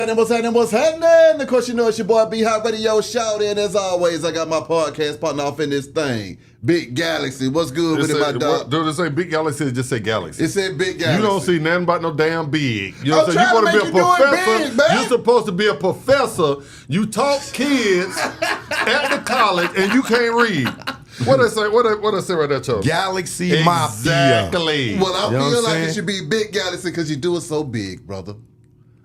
What's happening? Of course, you know it's your boy B Hot Radio Shout. And as always, I got my podcast partner off in this thing, Big Galaxy. What's good with it, my dog? Do they say Big Galaxy or just say Galaxy? It said Big Galaxy. You don't see nothing about no damn big. You know what I'm saying? I'm You want to be a professor. big, man. You're supposed to be a professor. You taught kids at the college and you can't read. What I say? What I say right there, Chuck? Galaxy Mafia. Exactly. Well, I You know feel what I'm like it saying? should be Big Galaxy because you do it so big, brother.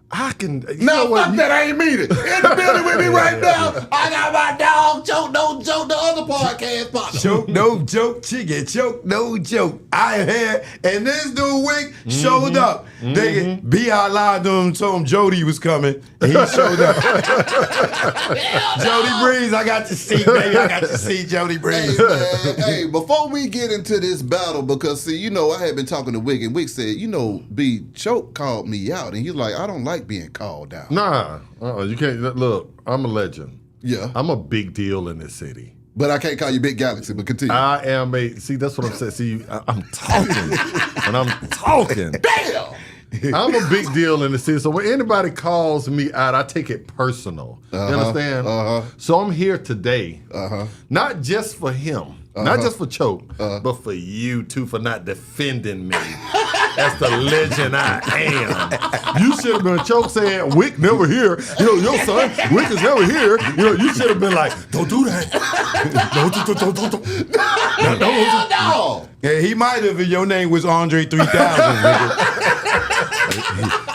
I can. No, fuck that. I ain't mean it. In the building with me right now, I got my dog, Choke No Joke, the other podcast partner. Choke no joke, chicken. Choke no joke. I am here, and this dude Wick showed up. They B.I. lied to him, told him Jody was coming, and he showed up. Jody Breeze, I got to see, baby. I got to see Jody Breeze. Hey, man, hey, before we get into this battle, because, see, you know, I had been talking to Wick, and Wick said, you know, B, Choke called me out, and he's like, I don't like being called out. Nah, you can't. Look, I'm a legend. Yeah. I'm a big deal in this city. But I can't call you Big Galaxy, but continue. I am a. See, that's what I'm saying. See, I'm talking, and I'm talking. Damn! I'm a big deal in the city. So when anybody calls me out, I take it personal. You understand? So I'm here today, not just for him, not just for Choke, but for you too, for not defending me. That's the legend I am. You should have been Choke saying, Wick never here. You know, your son, Wick is never here. You know, you should have been like, don't do that. Don't. No! Yeah, he might have if your name was Andre 3000. Nigga.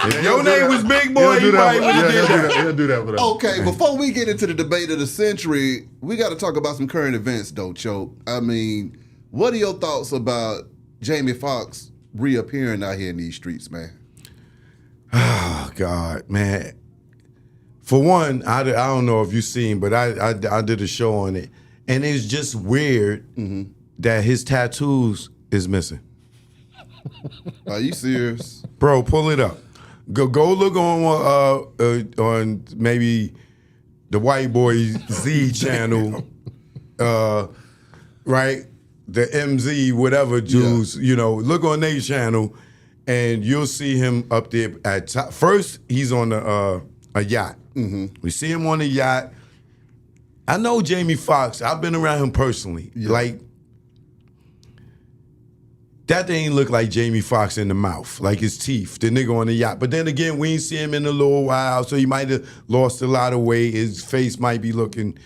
If your name was Big Boy, he might would have did that. He'll do that for that. Okay, before we get into the debate of the century, we got to talk about some current events, though, Choke. I mean, what are your thoughts about Jamie Foxx reappearing out here in these streets, man? Oh, God, man. For one, I don't know if you've seen, but I did a show on it. And it's just weird that his tattoos is missing. Are you serious? Bro, pull it up. Go look on maybe the White Boy Z channel, right? The MZ whatever Jews, you know. Look on their channel, and you'll see him up there at top. First, he's on a yacht. We see him on a yacht. I know Jamie Foxx. I've been around him personally. Like, that ain't look like Jamie Foxx in the mouth, like his teeth, the nigga on the yacht. But then again, we ain't see him in a little while, so he might have lost a lot of weight. His face might be looking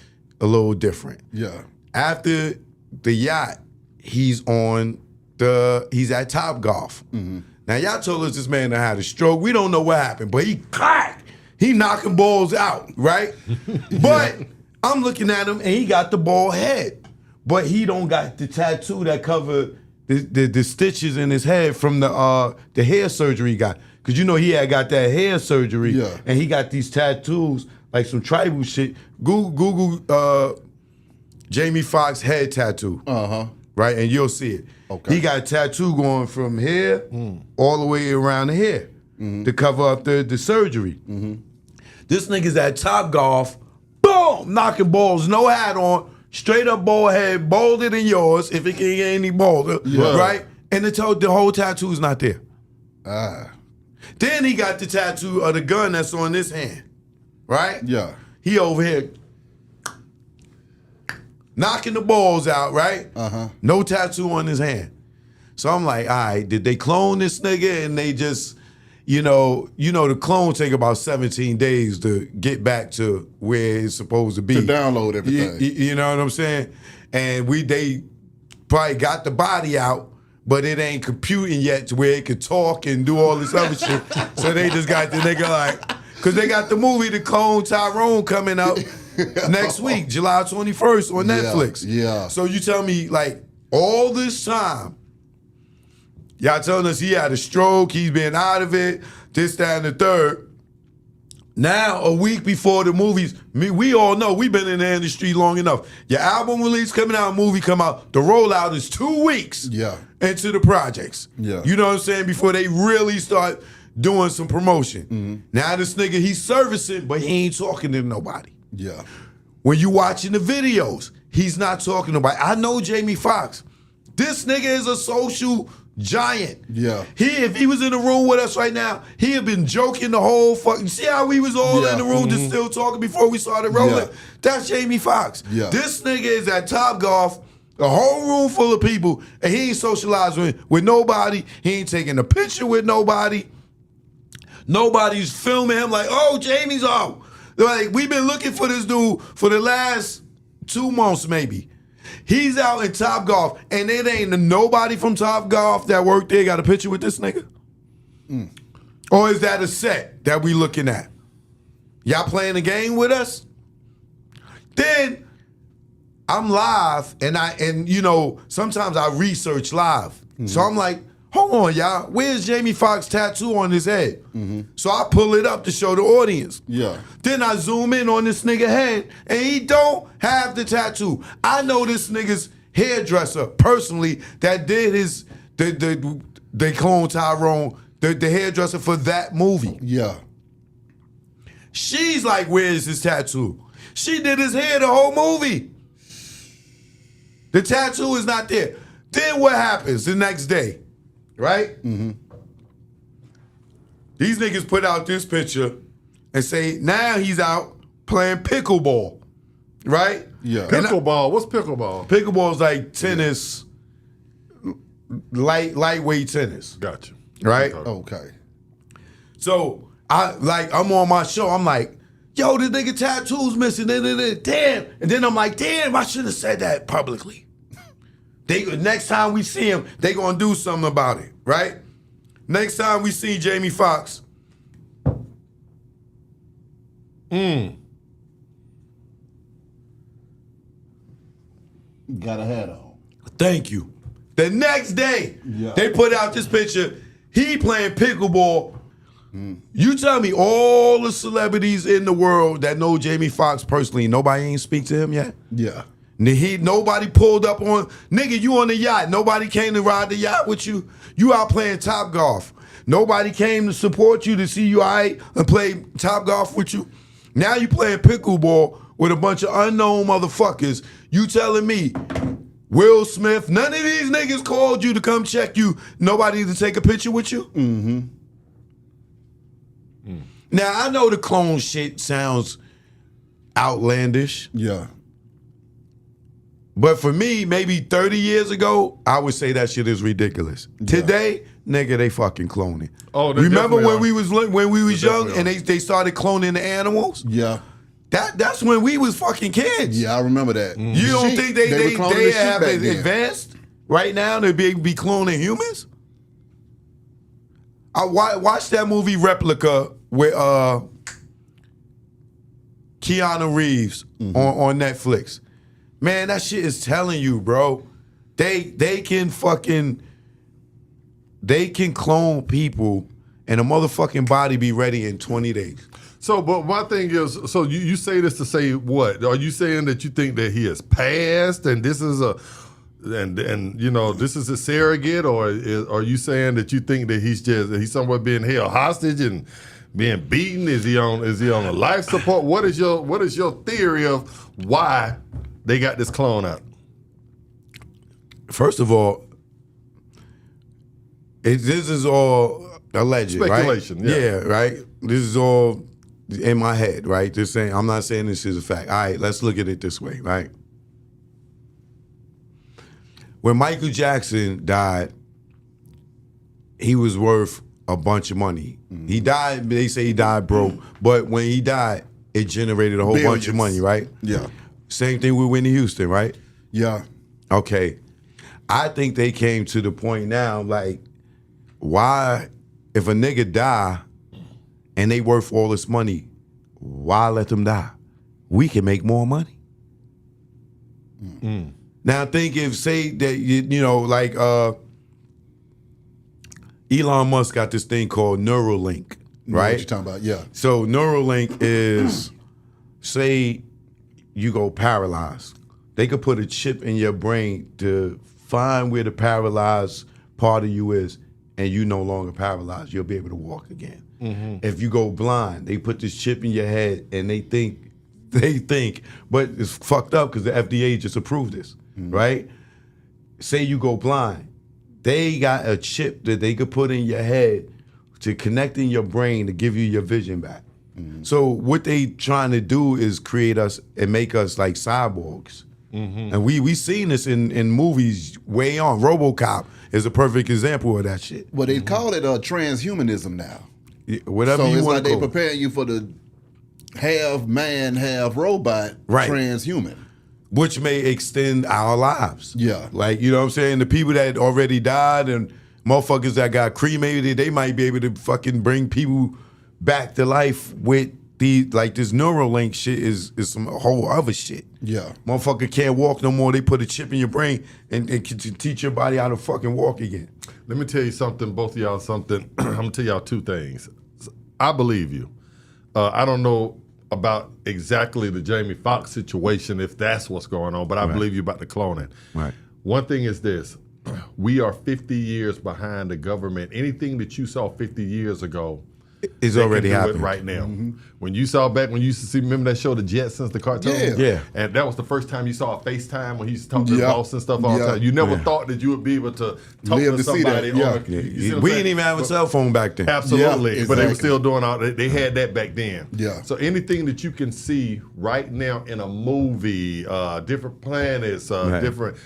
a little different. Yeah. After the yacht, he's at Top Golf. Now, y'all told us this man had a stroke. We don't know what happened, but he knocking balls out, right? But I'm looking at him, and he got the bald head. But he don't got the tattoo that covered the stitches in his head from the hair surgery he got. Because you know he had got that hair surgery, and he got these tattoos, like some tribal shit. Google Jamie Foxx head tattoo, right? And you'll see it. Okay. He got a tattoo going from here all the way around the hair to cover up the surgery. This nigga's at Top Golf, boom, knocking balls, no hat on, straight up bald head, bolder than yours, if it can get any bolder, right? And the whole tattoo's not there. Then he got the tattoo of the gun that's on this hand, right? Yeah. He over here knocking the balls out, right? No tattoo on his hand. So I'm like, all right, did they clone this nigga and they just, you know, the clone take about 17 days to get back to where it's supposed to be. To download everything. You know what I'm saying? And they probably got the body out, but it ain't computing yet to where it could talk and do all this other shit. So they just got the nigga like, because they got the movie The Clone Tyrone coming out next week, July 21st on Netflix. Yeah. So you tell me, like, all this time, y'all telling us he had a stroke, he's been out of it, this, that, and the third. Now, a week before the movies, we all know we've been in the industry long enough. Your album release coming out, movie come out, the rollout is 2 weeks into the projects. Yeah. You know what I'm saying? Before they really start doing some promotion. Now this nigga, he's servicing, but he ain't talking to nobody. Yeah. When you watching the videos, he's not talking to nobody. I know Jamie Foxx. This nigga is a social giant. Yeah. If he was in the room with us right now, he'd have been joking the whole fucking. See how we was all in the room just still talking before we started rolling? Yeah. That's Jamie Foxx. Yeah. This nigga is at Top Golf, a whole room full of people, and he ain't socializing with nobody. He ain't taking a picture with nobody. Nobody's filming him like, oh, Jamie's out. Like, we've been looking for this dude for the last 2 months maybe. He's out in Top Golf, and it ain't nobody from Top Golf that worked there got a picture with this nigga? Or is that a set that we looking at? Y'all playing a game with us? Then I'm live, and you know, sometimes I research live. So I'm like, hold on, y'all. Where's Jamie Foxx tattoo on his head? So I pull it up to show the audience. Yeah. Then I zoom in on this nigga head, and he don't have the tattoo. I know this nigga's hairdresser personally that did his they clone Tyrone, the hairdresser for that movie. Yeah. She's like, where's his tattoo? She did his hair the whole movie. The tattoo is not there. Then what happens the next day? Right? These niggas put out this picture and say now he's out playing pickleball. Right? Yeah. Pickleball. What's pickleball? Pickleball is like tennis, lightweight tennis. Gotcha. Right? Okay. So I'm on my show. I'm like, yo, this nigga tattoo's missing. Damn. And then I'm like, damn, I should have said that publicly. Next time we see him, they gonna do something about it, right? Next time we see Jamie Foxx. Got a hat on. Thank you. The next day, they put out this picture. He playing pickleball. You tell me all the celebrities in the world that know Jamie Foxx personally, nobody ain't speak to him yet? Yeah. Nobody pulled up on, nigga, you on the yacht. Nobody came to ride the yacht with you. You out playing Top Golf. Nobody came to support you to see you all right and play Top Golf with you. Now you playing pickleball with a bunch of unknown motherfuckers. You telling me Will Smith, none of these niggas called you to come check you. Nobody to take a picture with you? Now, I know the clone shit sounds outlandish. Yeah. But for me, maybe 30 years ago, I would say that shit is ridiculous. Yeah. Today, nigga, they fucking cloning. Oh, remember when we was They young and they started cloning the animals? Yeah. That's when we was fucking kids. Yeah, I remember that. You don't think they were cloning the have sheep back then. advanced right now to be cloning humans? I watched that movie Replica with Keanu Reeves on Netflix. Man, that shit is telling you, bro. They can clone people and a motherfucking body be ready in 20 days. So, but my thing is, so you say this to say what? Are you saying that you think that he has passed and this is and you know this is a surrogate, or are you saying that you think that he's somewhere being held hostage and being beaten? Is he on a life support? What is your theory of why they got this clone out? First of all, this is all alleged, speculation, right? Yeah, right. This is all in my head, right? Just saying. I'm not saying this is a fact. All right, let's look at it this way, right? When Michael Jackson died, he was worth a bunch of money. He died. They say he died broke, but when he died, it generated a whole bunch of money, right? Yeah. Same thing with Whitney Houston, right? Yeah. Okay. I think they came to the point now, like, why, if a nigga die and they worth all this money, why let them die? We can make more money. Now think if, say that, you know, like Elon Musk got this thing called Neuralink, right? What you talking about? Yeah. So Neuralink is, say you go paralyzed. They could put a chip in your brain to find where the paralyzed part of you is, and you no longer paralyzed. You'll be able to walk again. If you go blind, they put this chip in your head, and they think, but it's fucked up because the FDA just approved this, right? Say you go blind. they got a chip that they could put in your head to connect in your brain to give you your vision back. So what they trying to do is create us and make us like cyborgs. And we seen this in movies way on. RoboCop is a perfect example of that shit. Well, they call it transhumanism now. Whatever So you it's want like to they call it. preparing you for the half man, half robot transhuman. Which may extend our lives. Yeah. Like, you know what I'm saying? The people that already died and motherfuckers that got cremated, they might be able to fucking bring people back to life with this Neuralink shit is some whole other shit. Yeah. Motherfucker can't walk no more. They put a chip in your brain and can teach your body how to fucking walk again. Let me tell you something, both of y'all something. I'm gonna tell y'all two things. I believe you. I don't know about exactly the Jamie Foxx situation, if that's what's going on, but I believe you about the cloning. Right. One thing is this. We are 50 years behind the government. Anything that you saw 50 years ago, It's they already can do it happening right now. When you saw back when you used to see, remember that show, The Jetsons, the cartoon? Yeah. And that was the first time you saw a FaceTime when he used to talk to the Yeah. boss and stuff all the Yeah. time. You never thought that you would be able to talk Live to to see somebody. that. Yeah. on Yeah. you see what I'm We saying? didn't even have a cell phone back then. Absolutely, Yeah, but they were exactly. still doing all that. They had that back then. Yeah. So anything that you can see right now in a movie, different planets, different,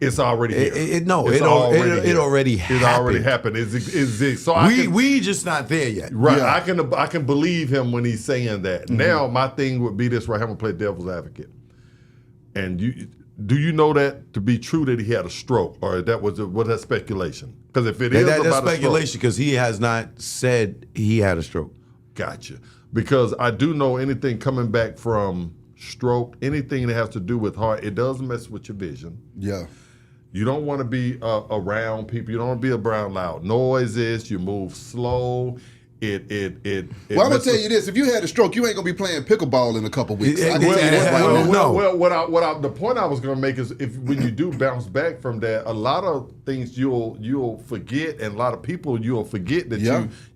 it's already here. It already already It already happened. happened. So I We just not there yet. right. Yeah. I can believe him when he's saying that. Now my thing would be this: right, I'm gonna play devil's advocate. And do you know that to be true that he had a stroke, or that was that speculation? Because if it is That's about speculation because he has not said he had a stroke. Gotcha. Because I do know anything coming back from stroke, anything that has to do with heart, it does mess with your vision. Yeah. You don't want to be around people. You don't want to be around loud noises. You move slow. Well, I'm gonna tell you this: if you had a stroke, you ain't gonna be playing pickleball in a couple weeks. I can Well, tell you that right now. no. The point I was going to make is when you do bounce back from that, a lot of things you'll forget, and a lot of people you'll forget that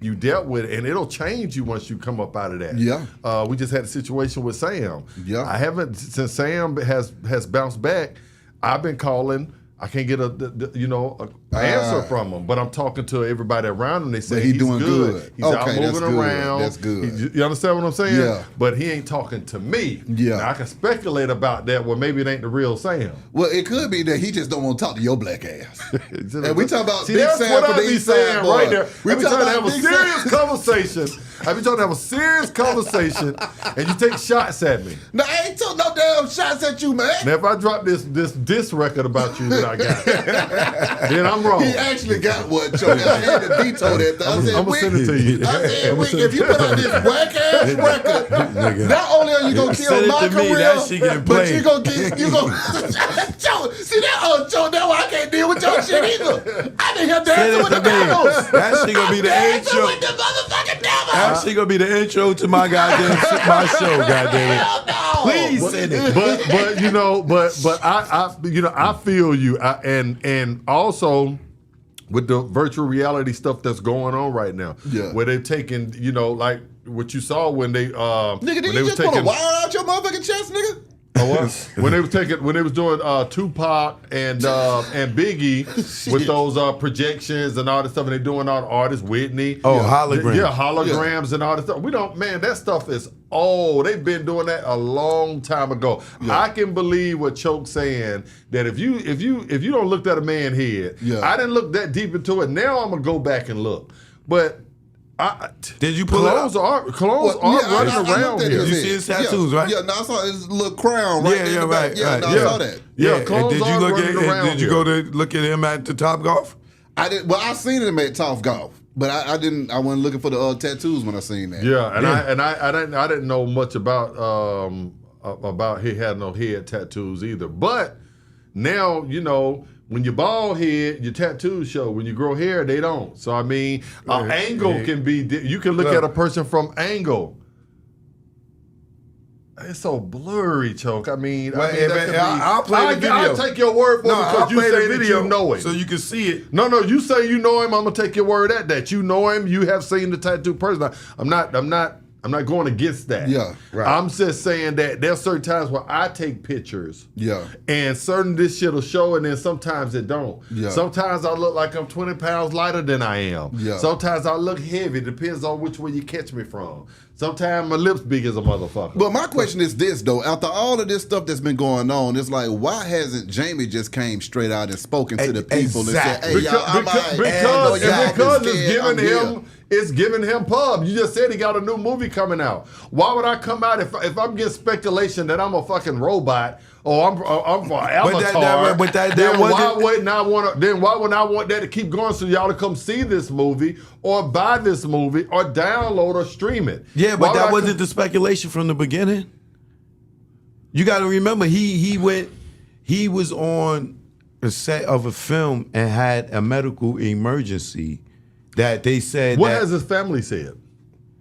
you dealt with, and it'll change you once you come up out of that. Yeah. We just had a situation with Sam. Yeah. I haven't since Sam has bounced back. I've been calling. I can't get an answer from him, but I'm talking to everybody around him. They say he's he's doing good. good. He's out Okay, that's moving good. around. That's good. You understand what I'm saying? Yeah. But he ain't talking to me. Yeah. Now, I can speculate about that. Well, maybe it ain't the real Sam. Well, it could be that he just don't want to talk to your black ass. And we talk about See, Big that's Sam what from I the be East Side saying boy. right there. We I be talk trying to about have a Big serious Sam. conversation. I be trying to have a serious conversation, and you take shots at me. No, I ain't took no damn shots at you, man. Now, if I drop this record about you that I got, then I'm wrong. He actually got one, Choke. I had to veto that. I said, I'm gonna send it to you. I said, Wick, if you put out this whack ass record, not only are you gonna kill Send it my to me, career, that shit getting but played. you gonna Choke. See that, Choke? That's why I can't deal with your shit either. I think I'm dancing with the devils. That shit gonna be the Dancing intro. with the motherfucking devils. That shit gonna be the intro to my goddamn my show. Goddamn it. Hell no. Please send it. but I feel you, and also with the virtual reality stuff that's going on right now, where they've taken, like what you saw when they Nigga, when did they you was just pull a taking wire out your motherfucking chest, nigga? when they was doing Tupac and Biggie with those projections and all this stuff, and they doing all the artists, Whitney, Holograms. Holograms and all this stuff. That stuff is old. They've been doing that a long time ago. I can believe what Choke's saying, that if you don't look at a man's head, I didn't look that deep into it. Now I'm gonna go back and look, but. Did you pull clones are running around here. You see his tattoos, right? Yeah, no, I saw his little crown right in the back. right. I saw that. Yeah, clones did you are look running at? around Did you go to look at him at the Top Golf? I did. Well, I seen him at Top Golf, but I didn't. I wasn't looking for the tattoos when I seen that. Yeah, and I didn't know much about he had no head tattoos either. But now when you bald head, your tattoos show. When you grow hair, they don't. So I mean, angle can be. You can look at a person from angle. It's so blurry, Choke. I'll play the video. I'll take your word for it because you say that you know him. so you can see it. No, you say you know him. I'm gonna take your word at that. You know him. You have seen the tattoo person. I'm not I'm not going against that. Yeah, right. I'm just saying that there's certain times where I take pictures. Yeah. And certain this shit will show, and then sometimes it don't. Yeah. Sometimes I look like I'm 20 pounds lighter than I am. Yeah. Sometimes I look heavy. Depends on which way you catch me from. Sometimes my lips big as a motherfucker. But my question is this, though. After all of this stuff that's been going on, it's like, why hasn't Jamie just came straight out and spoken to the people Exactly. and said, hey, y'all, I'm Because it's giving him pub. You just said he got a new movie coming out. Why would I come out if I'm getting speculation that I'm a fucking robot or I'm for Avatar? Then why wouldn't I want to? Then why wouldn't I want that to keep going so y'all to come see this movie or buy this movie or download or stream it? Yeah, but that wasn't the speculation from the beginning. You got to remember, he was on a set of a film and had a medical emergency that they said. What has his family said?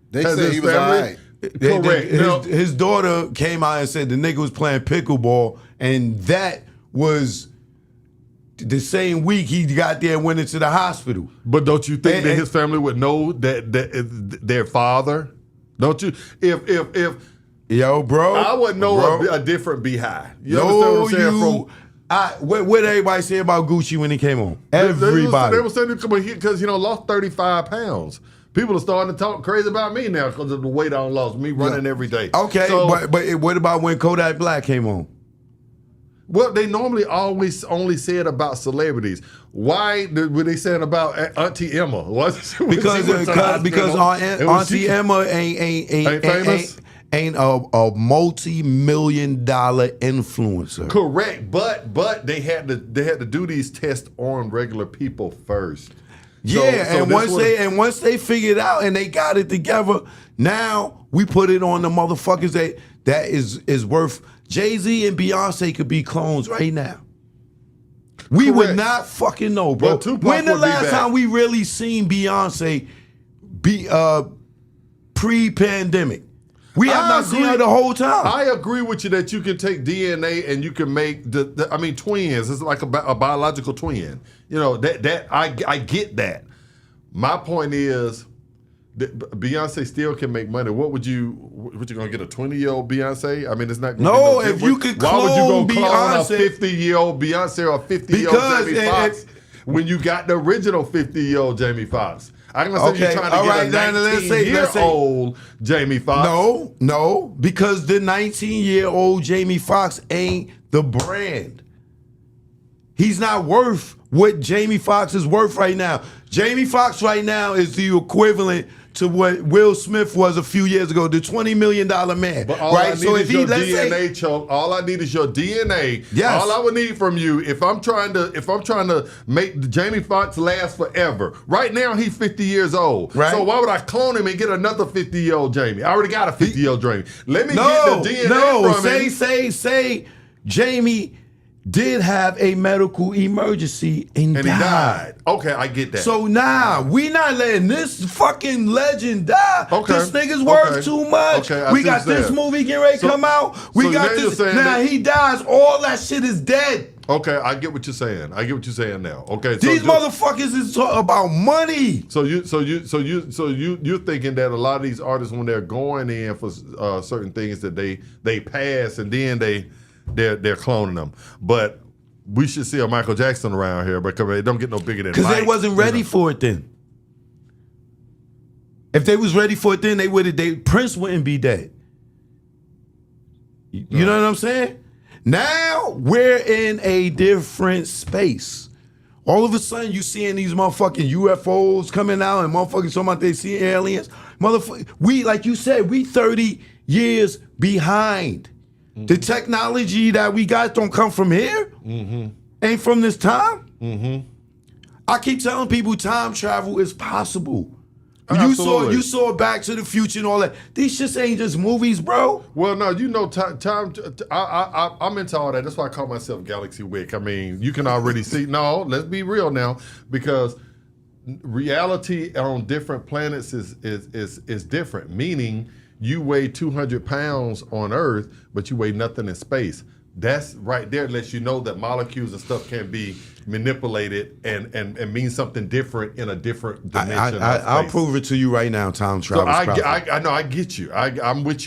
They said he was all right. Correct. His daughter came out and said the nigga was playing pickleball, and that was the same week he got there and went into the hospital. But don't you think that his family would know that their father? Don't you? If yo, bro, I would know a different beehive. You understand what I'm saying? What did everybody say about Gucci when he came on? Everybody. They were saying because lost 35 pounds. People are starting to talk crazy about me now because of the weight I lost. Me running every day. Okay, so, but what about when Kodak Black came on? Well, they normally always only say it about celebrities. Why were they saying about Auntie Emma? Because Auntie Emma ain't famous. Ain't a multi-million-dollar influencer. Correct, but they had to do these tests on regular people first. Yeah, once they figured it out and they got it together, now we put it on the motherfuckers that is worth. Jay-Z and Beyonce could be clones right now. We would not fucking know, bro. When the last time we really seen Beyonce be pre-pandemic? We have not seen her the whole time. I agree with you that you can take DNA and you can make twins. It's like a biological twin. You know that I get that. My point is that Beyonce still can make money. What you gonna get a 20-year-old Beyonce? I mean, it's not. No, if you could clone why would you go clone Beyonce, a 50-year-old Beyonce or a 50-year-old Jamie Foxx when you got the original 50-year-old Jamie Foxx? I'm gonna say you're trying to get a 19-year-old Jamie Foxx. No, because the 19-year-old Jamie Foxx ain't the brand. He's not worth what Jamie Foxx is worth right now. Jamie Foxx right now is the equivalent to what Will Smith was a few years ago, the $20 million man. But all I need is your DNA, Choke. All I need is your DNA. Yes. All I would need from you, if I'm trying to make Jamie Foxx last forever. Right now he's 50 years old. Right. So why would I clone him and get another 50-year-old Jamie? I already got a 50-year-old Jamie. Let me get the DNA from him. Say Jamie did have a medical emergency and died. He died. Okay, I get that. So we not letting this fucking legend die. Okay. This nigga's worth too much. Okay, we got this movie getting ready to come out. We got this. Now he dies. All that shit is dead. Okay, I get what you're saying. I get what you're saying now. Okay, these motherfuckers is talking about money. So you're thinking that a lot of these artists, when they're going in for certain things, that they pass and then they're cloning them. But we should see a Michael Jackson around here because they don't get no bigger than Mike. Because they wasn't ready for it then. If they was ready for it then, Prince wouldn't be dead. You know what I'm saying? Now we're in a different space. All of a sudden you seeing these motherfucking UFOs coming out and motherfuckers talking about they see aliens. We, like you said, we 30 years behind. The technology that we got don't come from here. Ain't from this time. I keep telling people time travel is possible. You saw Back to the Future and all that. These shits ain't just movies, bro. Well, no, time. I'm into all that. That's why I call myself Galaxy Wick. I mean, you can already see. No, let's be real now, because reality on different planets is different. Meaning, you weigh 200 pounds on Earth, but you weigh nothing in space. That's right there lets you know that molecules and stuff can be manipulated and mean something different in a different dimension. I'll prove it to you right now. Time travel. So I know I get you. I'm with you.